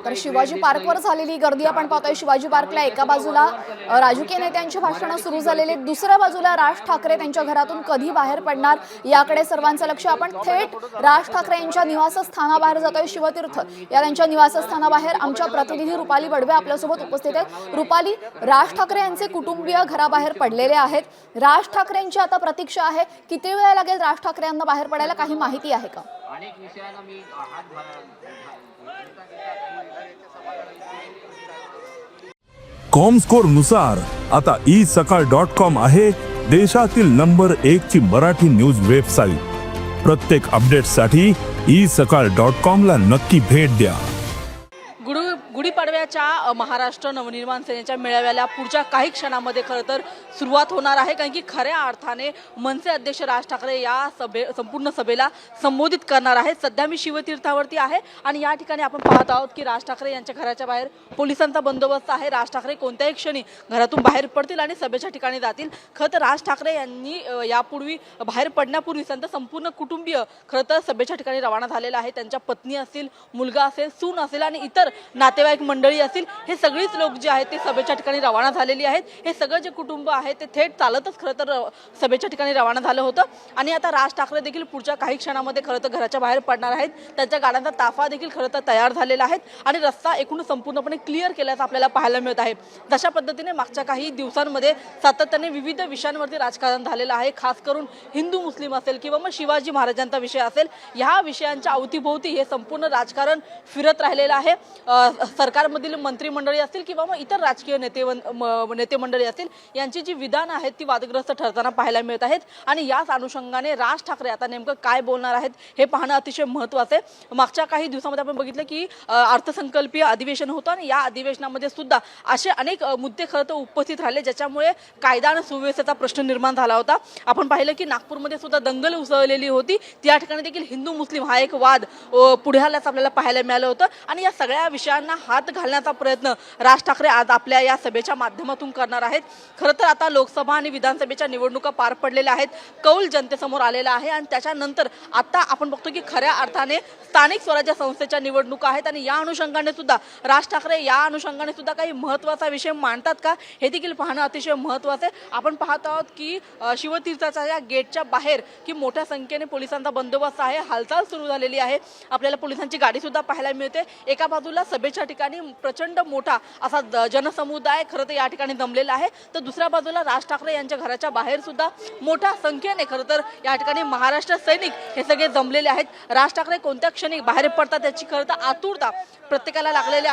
तर शिवाजी पार्कवर झालेली गर्दी आपण पाहतोय। शिवाजी पार्कला एका बाजूला राजकीय नेत्यांची भाषणं सुरू झालेली, दुसऱ्या बाजूला राज ठाकरे त्यांच्या घरातून कधी बाहेर पडणार याकडे सर्वांचं लक्ष। आपण थेट राज ठाकरे यांच्या निवासस्थानाबाहेर जातोय। शिवतीर्थ या त्यांच्या निवासस्थानाबाहेर आमच्या प्रतिनिधी रुपाली बडवे आपल्यासोबत उपस्थित आहेत। रुपाली, राज ठाकरे यांचे कुटुंबीय घराबाहेर पडलेले आहेत। राज ठाकरेंची आता प्रतीक्षा आहे, किती वेळ लागेल राज ठाकरे यांना बाहेर पडायला, काही माहिती आहे का? कॉमस्कोर नुसार आता isakal.com आहे देशातील नंबर 1 ची मराठी न्यूज वेबसाईट। प्रत्येक अपडेटसाठी isakal.com ला नक्की भेट द्या। गुढीपाडव्याच्या महाराष्ट्र नवनिर्माण सेनेच्या मेळाव्याला पुढच्या काही क्षणामध्ये खरं तर सुरुवात होणार आहे, कारण की खऱ्या अर्थाने मनसे अध्यक्ष राज ठाकरे या संपूर्ण सभेला संबोधित करणार आहेत। सध्या मी शिवतीर्थावरती आहे आणि या ठिकाणी आपण पाहत आहोत की राज ठाकरे यांच्या घराच्या बाहेर पोलिसांचा बंदोबस्त आहे। राज ठाकरे कोणत्याही क्षणी घरातून बाहेर पडतील आणि सभेच्या ठिकाणी जातील। खरं तर राज ठाकरे यांनी यापूर्वी बाहेर पडण्यापूर्वी त्यांचं संपूर्ण कुटुंबीय खरं तर सभेच्या ठिकाणी रवाना झालेलं आहे। त्यांच्या पत्नी असतील, मुलगा असेल, सून असेल आणि इतर नातेवाईक मंडळी असतील, हे सगळीच लोक जे आहेत ते सभेच्या ठिकाणी रवाना झालेली आहेत। हे सगळं जे कुटुंब आहे ते थेट चालतच खरं तर सभेच्या ठिकाणी रवाना झालं होतं आणि आता राज ठाकरे देखील पुढच्या काही क्षणामध्ये खरं तर घराच्या बाहेर पडणार आहेत। त्यांच्या गाड्यांचा ताफा देखील खरं तर तयार झालेला आहे आणि रस्ता एकूण संपूर्णपणे क्लिअर केल्याचं आपल्याला पाहायला मिळत आहे। जशा पद्धतीने मागच्या काही दिवसांमध्ये सातत्याने विविध विषयांवरती राजकारण झालेलं आहे, खास करून हिंदू मुस्लिम असेल किंवा मग शिवाजी महाराजांचा विषय असेल, ह्या विषयांच्या अवतीभोवती हे संपूर्ण राजकारण फिरत राहिलेलं आहे। सरकारमधील मंत्रिमंडळी असतील किंवा मग इतर राजकीय नेते मंडळी असतील, यांची जी विधानं आहेत ती वादग्रस्त ठरताना पाहायला मिळत आहेत आणि याच अनुषंगाने राज ठाकरे आता नेमकं काय बोलणार आहेत हे पाहणं अतिशय महत्त्वाचं आहे। मागच्या काही दिवसांमध्ये आपण बघितलं की अर्थसंकल्पीय अधिवेशन होतं आणि या अधिवेशनामध्ये सुद्धा असे अनेक मुद्दे खरं तर उपस्थित राहिले, ज्याच्यामुळे कायदा आणि सुव्यवस्थेचा प्रश्न निर्माण झाला होता। आपण पाहिलं की नागपूरमध्ये सुद्धा दंगल उसळलेली होती, त्या ठिकाणी देखील हिंदू मुस्लिम हा एक वाद पुढे आल्याचं आपल्याला पाहायला मिळालं होतं आणि या सगळ्या विषयांना हात घालण्याचा प्रयत्न राज ठाकरे आज आपल्या या सभेच्या माध्यमातून करणार आहेत। खरं तर आता लोकसभा आणि विधानसभेच्या निवडणुका पार पडलेल्या आहेत, कौल जनतेसमोर आलेला आहे आणि त्याच्यानंतर आता आपण बघतो की खऱ्या अर्थाने स्थानिक स्वराज्य संस्थेच्या निवडणुका आहेत आणि या अनुषंगाने सुद्धा राज ठाकरे या अनुषंगाने सुद्धा काही महत्त्वाचा विषय मांडतात का हे देखील पाहणं अतिशय महत्त्वाचं आहे। आपण पाहत आहोत की शिवतीर्थाच्या या गेटच्या बाहेर की मोठ्या संख्येने पोलिसांचा बंदोबस्त आहे, हालचाल सुरू झालेली आहे। आपल्याला पोलिसांची गाडी सुद्धा पाहायला मिळते। एका बाजूला सभेच्या ठिकाणी प्रचंड मोठा असा जनसमुदाय खरं तर या ठिकाणी जमलेला आहे, तर दुसऱ्या बाजूला राज ठाकरे यांच्या घराच्या बाहेर सुद्धा मोठ्या संख्येने खरं तर या ठिकाणी महाराष्ट्र सैनिक हे सगळे जमलेले आहेत। राज ठाकरे कोणत्या क्षणी बाहेर पडतात याची खरं तर आतुरता प्रत्येकाला लागलेली आहे।